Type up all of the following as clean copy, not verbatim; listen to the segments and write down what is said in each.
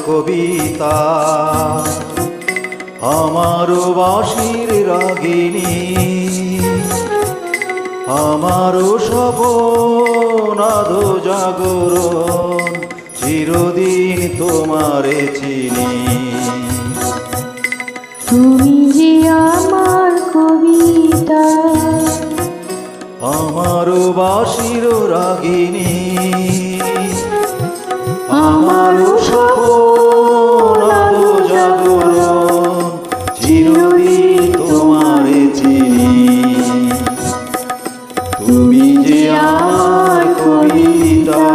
কবিতা, আমার বাঁশির রাগিনী, আমার স্বপন আধো জাগরণ, চিরদিন তোমারে চিনি। তুমি যে আমার কবিতা, আমার বাঁশির রাগিনী, আমার স্বপন আধো জাগরণ, চিরদিন তোমারে চিনি। তুমি যে আমার কবিতা।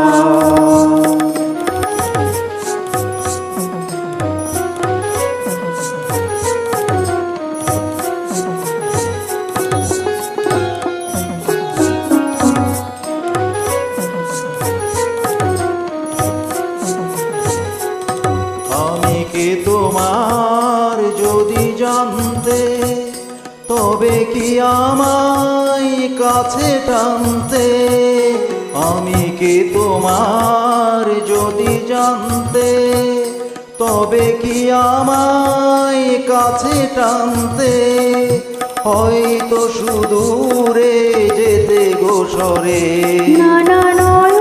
আমি কে তোমার যদি জানতে, তবে কি আমায় কাছে টানতে। আমি কে তোমার যদি জানতে, তবে কি আমায় কাছে টানতে। হয়তো সুদূরে যেতে গোসরে, না না নয়